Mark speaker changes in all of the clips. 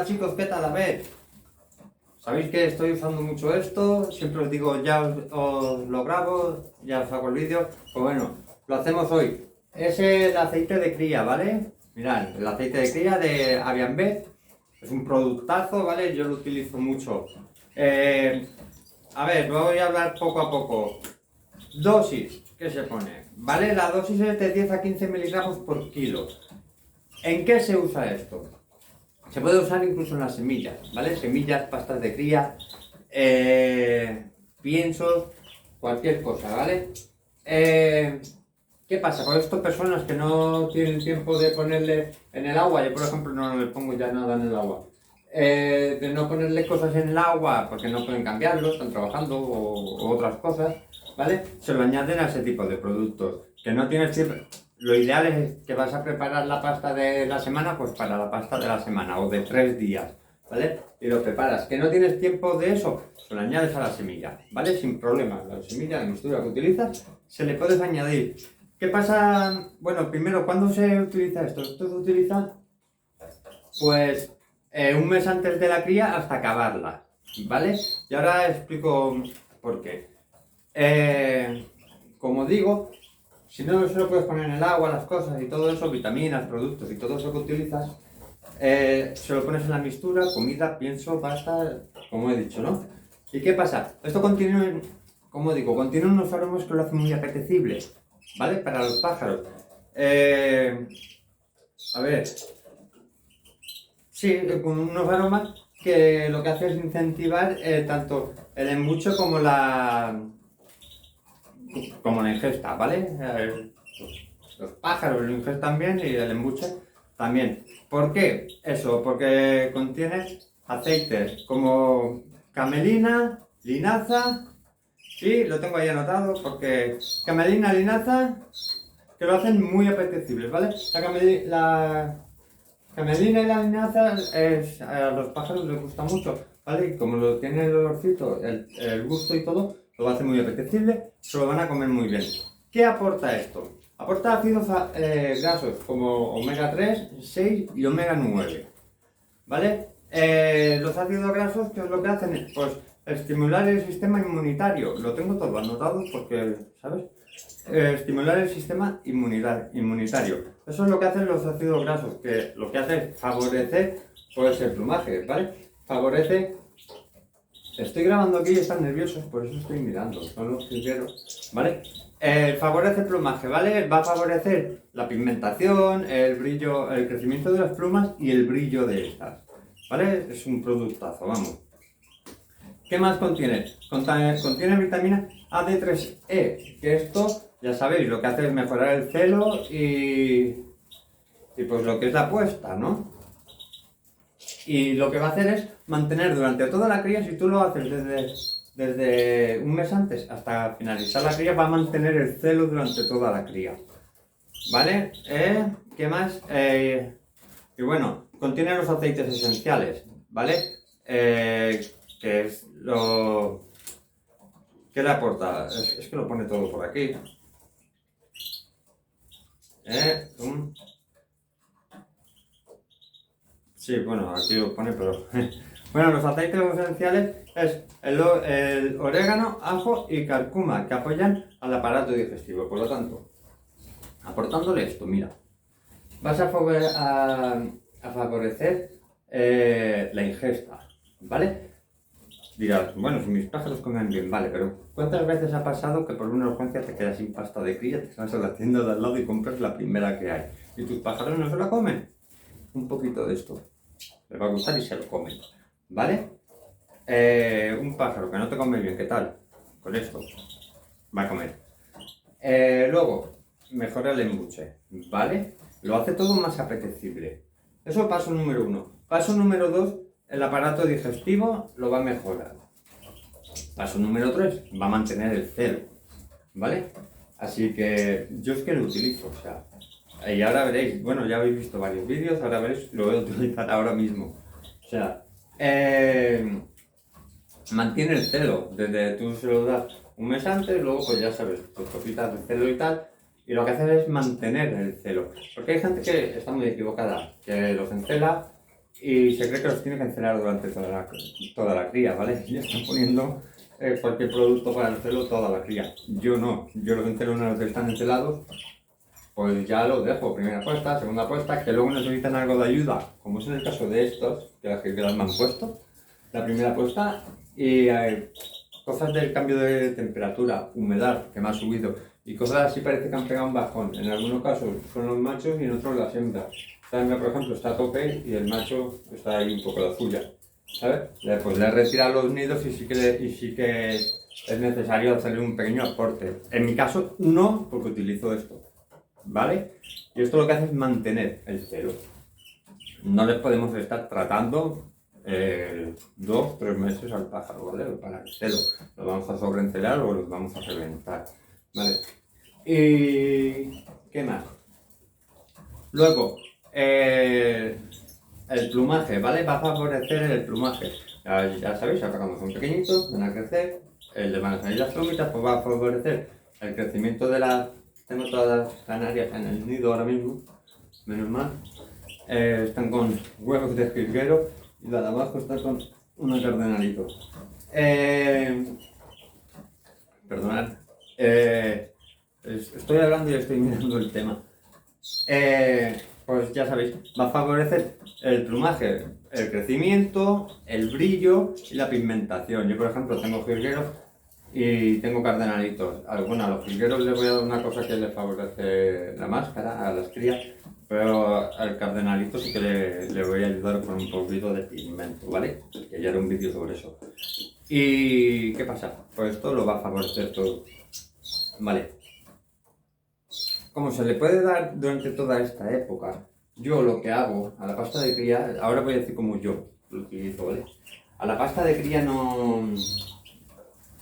Speaker 1: chicos, ¿qué tal? A ver, sabéis que estoy usando mucho esto, siempre os digo, ya os lo grabo, ya os hago el vídeo, pues bueno, lo hacemos hoy. Es el aceite de cría, ¿vale? Mirad, el aceite de cría de Avianbet, es un productazo, ¿vale? Yo lo utilizo mucho. A ver, voy a hablar poco a poco. Dosis, ¿qué se pone? ¿Vale? La dosis es de 10 a 15 miligramos por kilo. ¿En qué se usa esto? Se puede usar incluso en las semillas, ¿vale? Semillas, pastas de cría, piensos, cualquier cosa, ¿vale? ¿Qué pasa con estas personas que no tienen tiempo de ponerle en el agua? Yo, por ejemplo, no le pongo ya nada en el agua. De no ponerle cosas en el agua porque no pueden cambiarlo, están trabajando o otras cosas, ¿vale? Se lo añaden a ese tipo de productos. Que no tienes tiempo. Lo ideal es que vas a preparar la pasta de la semana, pues para la pasta de la semana o de 3 días, ¿vale? Y lo preparas. Que no tienes tiempo de eso, se lo añades a la semilla, ¿vale? Sin problema. La semilla, la mixtura que utilizas, se le puedes añadir. ¿Qué pasa? Bueno, primero, ¿cuándo se utiliza esto? Esto se utiliza, pues, un mes antes de la cría hasta acabarla, ¿vale? Y ahora explico por qué. Como digo, si no se lo puedes poner en el agua, las cosas y todo eso, vitaminas, productos y todo eso que utilizas, se lo pones en la mixtura, comida, pienso, pasta, como he dicho, ¿no? ¿Y qué pasa? Esto contiene, como digo, contiene unos aromas que lo hacen muy apetecible, ¿vale? Para los pájaros. A ver, sí, con unos aromas que lo que hace es incentivar tanto el embuche como la ingesta, ¿vale? Los pájaros lo ingestan bien y el embuche también. ¿Por qué? Eso, porque contiene aceites como camelina, linaza, y lo tengo ahí anotado porque camelina, linaza, que lo hacen muy apetecibles, ¿vale? La camelina y la linaza a los pájaros les gusta mucho, ¿vale? Y como lo tiene el olorcito, el gusto y todo, lo hace muy apetecible, se lo van a comer muy bien. ¿Qué aporta esto? Aporta ácidos grasos como omega 3, 6 y omega 9, ¿vale? Los ácidos grasos, ¿qué es lo que hacen? Pues estimular el sistema inmunitario. Lo tengo todo anotado porque, ¿sabes? Estimular el sistema inmunitario. Eso es lo que hacen los ácidos grasos, que lo que hace es favorecer pues, el plumaje, ¿vale? Favorece. Estoy grabando aquí y están nerviosos, por eso estoy mirando, son los jilgueros, ¿vale? Favorece el plumaje, ¿vale? Va a favorecer la pigmentación, el brillo, el crecimiento de las plumas y el brillo de estas, ¿vale? Es un productazo, vamos. ¿Qué más contiene? Contiene vitamina AD3E, que esto, ya sabéis, lo que hace es mejorar el celo y pues lo que es la puesta, ¿no? Y lo que va a hacer es mantener durante toda la cría, si tú lo haces desde un mes antes hasta finalizar la cría, va a mantener el celo durante toda la cría. ¿Vale? ¿Qué más? Y bueno, contiene los aceites esenciales, ¿vale? Que es lo... ¿Qué le aporta? Es que lo pone todo por aquí. Sí, bueno, aquí lo pone, pero... Bueno, los aceites esenciales es el orégano, ajo y cúrcuma, que apoyan al aparato digestivo. Por lo tanto, aportándole esto, mira, vas a favorecer la ingesta, ¿vale? Dirás, bueno, si mis pájaros comen bien, vale, pero ¿cuántas veces ha pasado que por una urgencia te quedas sin pasta de cría, te vas a la tienda de al lado y compras la primera que hay? ¿Y tus pájaros no se la comen? Un poquito de esto les va a gustar y se lo comen, ¿vale? Un pájaro que no te come bien, ¿qué tal? Con esto va a comer. Luego, mejora el embuche, ¿vale? Lo hace todo más apetecible. Eso es paso número 1. Paso número 2, el aparato digestivo lo va a mejorar. Paso número 3, va a mantener el celo, ¿vale? Así que yo es que lo utilizo, o sea, y ahora veréis, bueno, ya habéis visto varios vídeos, ahora veréis, lo voy a utilizar ahora mismo. O sea, mantiene el celo, desde tú se lo das un mes antes, luego pues ya sabes, tus cositas de celo y tal, y lo que hace es mantener el celo. Porque hay gente que está muy equivocada, que los encela y se cree que los tiene que encerar durante toda la cría, ¿vale? Y están poniendo cualquier producto para el celo toda la cría. Yo no, yo los encelo una vez que están encelados, pues ya los dejo, primera puesta, segunda puesta, que luego necesitan algo de ayuda, como es en el caso de estos, que las que me han puesto, la primera puesta, y cosas del cambio de temperatura, humedad, que me ha subido, y cosas así parece que han pegado un bajón. En algunos casos son los machos y en otros las hembras. Esta hembra, por ejemplo, está a tope y el macho está ahí un poco la suya, ¿sabes? Pues le he retirado los nidos y sí que es necesario hacerle un pequeño aporte. En mi caso, no, porque utilizo esto, ¿vale? Y esto lo que hace es mantener el celo. No les podemos estar tratando 2-3 meses al pájaro, ¿vale? Para el celo. Los vamos a sobreencelar o los vamos a reventar, ¿vale? ¿Y qué más? Luego, el plumaje, ¿vale? Va a favorecer el plumaje. Ya sabéis, ahora cuando son pequeñitos, van a crecer, les van a salir las plumitas, pues va a favorecer el crecimiento de las... Tengo todas las canarias en el nido ahora mismo, menos mal. Están con huevos de jilguero y la de abajo está con unos cardenalitos. Perdonad. Estoy hablando y estoy mirando el tema. Pues ya sabéis, va a favorecer el plumaje, el crecimiento, el brillo y la pigmentación. Yo, por ejemplo, tengo jilgueros y tengo cardenalitos. Bueno, a los jilgueros les voy a dar una cosa que les favorece la máscara a las crías, pero al cardenalito sí que le voy a ayudar con un poquito de pigmento, ¿vale? Que ya haré un vídeo sobre eso. ¿Y qué pasa? Pues esto lo va a favorecer todo, ¿vale? Como se le puede dar durante toda esta época, yo lo que hago a la pasta de cría, ahora voy a decir como yo lo utilizo, ¿vale? A la pasta de cría no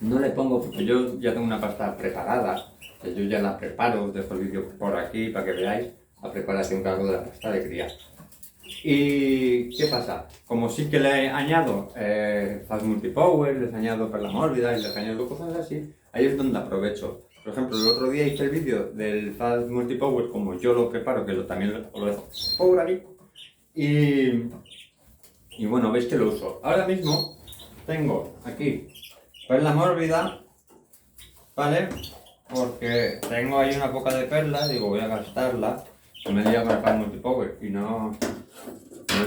Speaker 1: le pongo, porque yo ya tengo una pasta preparada, que yo ya la preparo, os dejo el vídeo por aquí para que veáis la preparación que hago de la pasta de cría. ¿Y qué pasa? Como sí que le añado Fast Multipower, les añado perla mórbida y les añado cosas así, ahí es donde aprovecho. Por ejemplo, el otro día hice el vídeo del Fast Multipower como yo lo preparo, que también lo dejo por aquí. Y bueno, veis que lo uso. Ahora mismo tengo aquí perla mórbida, ¿vale? Porque tengo ahí una poca de perlas, digo voy a gastarla. Me he liado con el Fast Multipower y no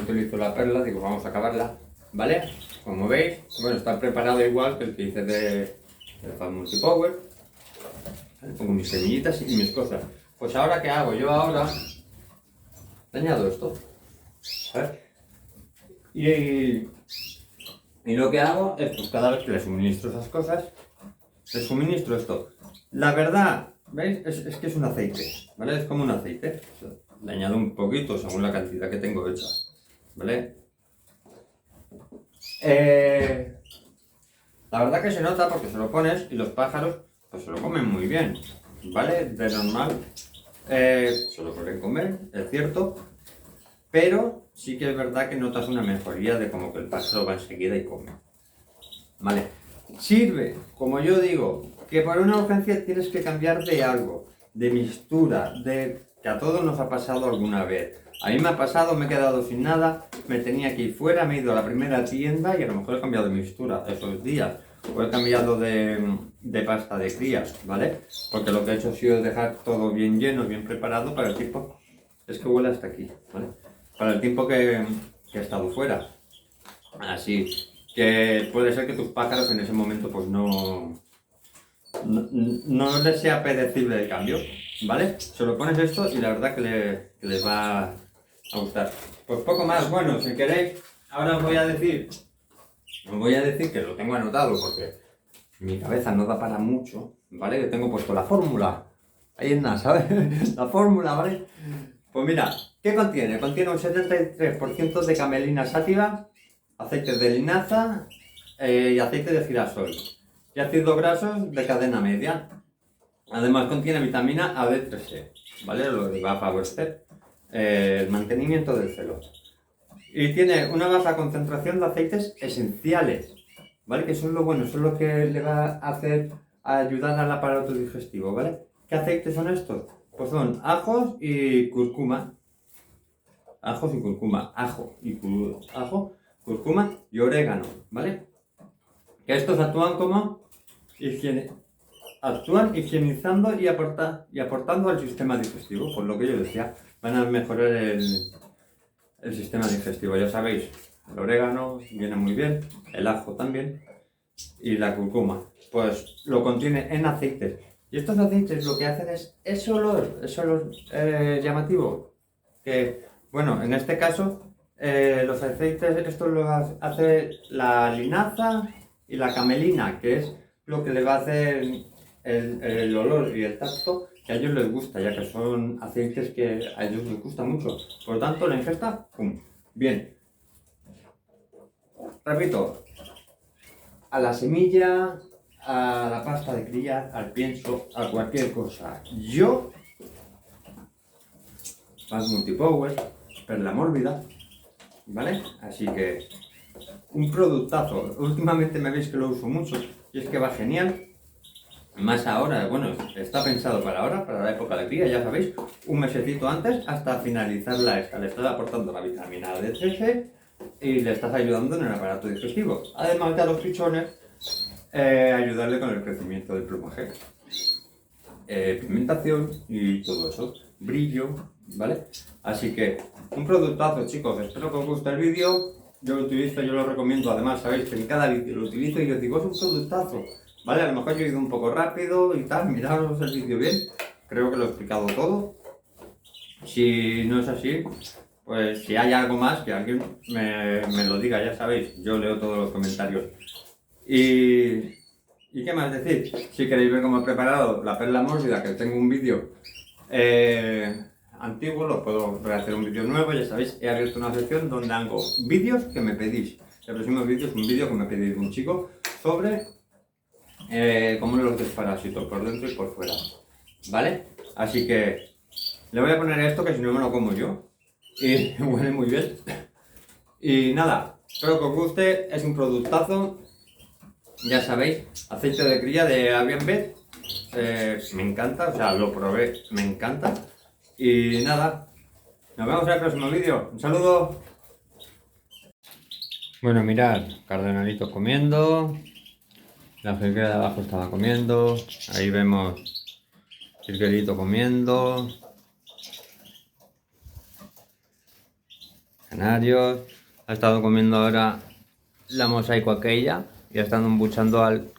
Speaker 1: utilizo la perla, digo vamos a acabarla, ¿vale? Como veis, bueno, está preparado igual que el que hice del Fast Multipower, ¿vale? Pongo mis semillitas y mis cosas. Pues ahora, ¿qué hago? Yo ahora añado esto, ¿sabes? Y lo que hago es, pues cada vez que le suministro esas cosas, le suministro esto. La verdad, ¿veis? Es que es un aceite, ¿vale? Es como un aceite. Le añado un poquito según la cantidad que tengo hecha, ¿vale? La verdad que se nota porque se lo pones y los pájaros pues se lo comen muy bien, ¿vale? De normal se lo suelen comer, es cierto, pero sí que es verdad que notas una mejoría de como que el pájaro va enseguida y come, ¿vale? Sirve, como yo digo, que por una urgencia tienes que cambiar de algo, de mixtura, que a todos nos ha pasado alguna vez. A mí me ha pasado, me he quedado sin nada, me tenía que ir fuera, me he ido a la primera tienda y a lo mejor he cambiado de mixtura esos días. O he cambiado de pasta de crías, ¿vale? Porque lo que he hecho ha sido dejar todo bien lleno, bien preparado para el tiempo. Es que huele hasta aquí, ¿vale? Para el tiempo que he estado fuera. Así que puede ser que tus pájaros en ese momento pues no les sea apetecible el cambio, ¿vale? Se lo pones esto y la verdad que les va a gustar. Pues poco más, bueno, si queréis, ahora os voy a decir que lo tengo anotado porque mi cabeza no da para mucho, ¿vale? Que tengo puesto la fórmula, ahí en nada, ¿sabes? La fórmula, ¿vale? Pues mira, ¿qué contiene? Contiene un 73% de camelina sátiva, aceite de linaza y aceite de girasol y ácidos grasos de cadena media. Además contiene vitamina AD3E, ¿vale? Lo que va a favorecer el mantenimiento del celo. Y tiene una baja concentración de aceites esenciales, ¿vale? Que eso es lo bueno, eso es lo que le va a hacer ayudar al aparato digestivo, ¿vale? ¿Qué aceites son estos? Pues son ajos y cúrcuma. ajos y cúrcuma, ajo, cúrcuma y orégano, ¿vale? Que estos actúan higienizando y aportando al sistema digestivo, por lo que yo decía, van a mejorar el sistema digestivo, ya sabéis, el orégano viene muy bien, el ajo también y la cúrcuma, pues lo contiene en aceites. Y estos aceites lo que hacen es ese olor llamativo, que, bueno, en este caso, los aceites, esto lo hace la linaza y la camelina, que es lo que le va a hacer el olor y el tacto que a ellos les gusta, ya que son aceites que a ellos les gusta mucho. Por lo tanto, la ingesta, ¡pum! Bien. Repito, a la semilla, a la pasta de cría, al pienso, a cualquier cosa. Yo, más multipower, perla mórbida, ¿vale? Así que, un productazo. Últimamente me veis que lo uso mucho y es que va genial. Más ahora, bueno, está pensado para ahora, para la época de cría, ya sabéis, un mesecito antes hasta finalizar la esta. Le estás aportando la vitamina D13 y le estás ayudando en el aparato digestivo. Además de a los pichones, ayudarle con el crecimiento del plumaje. Pigmentación y todo eso. Brillo, ¿vale? Así que, un productazo, chicos. Espero que os guste el vídeo. Yo lo utilizo, yo lo recomiendo. Además, sabéis que en cada vídeo lo utilizo y os digo, es un productazo. ¿Vale? A lo mejor yo he ido un poco rápido y tal. Miraros el vídeo bien. Creo que lo he explicado todo. Si no es así, pues si hay algo más, que alguien me lo diga, ya sabéis. Yo leo todos los comentarios. ¿Y qué más decir? Si queréis ver cómo he preparado la perla mórbida, que tengo un vídeo antiguo, lo puedo rehacer un vídeo nuevo, ya sabéis, he abierto una sección donde hago vídeos que me pedís. El próximo vídeo es un vídeo que me pedís un chico sobre cómo los desparásitos por dentro y por fuera, ¿vale? Así que le voy a poner esto, que si no me lo como yo, y huele muy bien. Y nada, espero que os guste, es un productazo. Ya sabéis, aceite de cría de Avian Vet, me encanta, o sea, lo probé, me encanta. Y nada, nos vemos en el próximo vídeo. Un saludo. Bueno, mirad, cardenalitos comiendo, la jilguera de abajo estaba comiendo, ahí vemos jilguerito comiendo, canarios, ha estado comiendo ahora la mosaico aquella. Y están embuchando al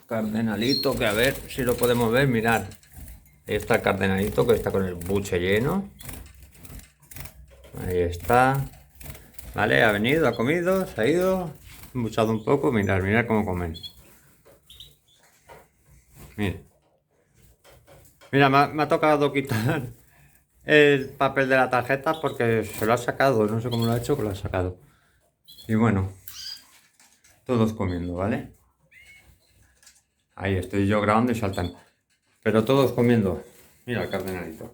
Speaker 1: cardenalito, que a ver si lo podemos ver, mirad. Ahí está el cardenalito que está con el buche lleno. Ahí está. Vale, ha venido, ha comido, se ha ido, embuchado un poco, mirad, mirad cómo comen. Mira. Mira, me ha tocado quitar el papel de la tarjeta porque se lo ha sacado, no sé cómo lo ha hecho, pero lo ha sacado. Y bueno. Todos comiendo, ¿vale? Ahí estoy yo grabando y saltan. Pero todos comiendo. Mira el cardenalito.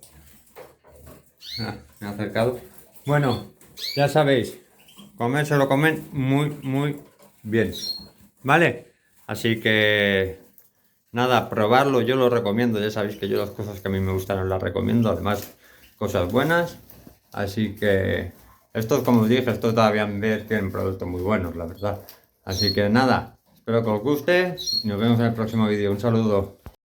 Speaker 1: Me ha acercado. Bueno, ya sabéis. Comer se lo comen muy, muy bien. ¿Vale? Así que... Nada, probarlo. Yo lo recomiendo. Ya sabéis que yo las cosas que a mí me gustan las recomiendo. Además, cosas buenas. Así que... Estos, como os dije, estos todavía tienen productos muy buenos, la verdad. Así que nada, espero que os guste y nos vemos en el próximo vídeo. Un saludo.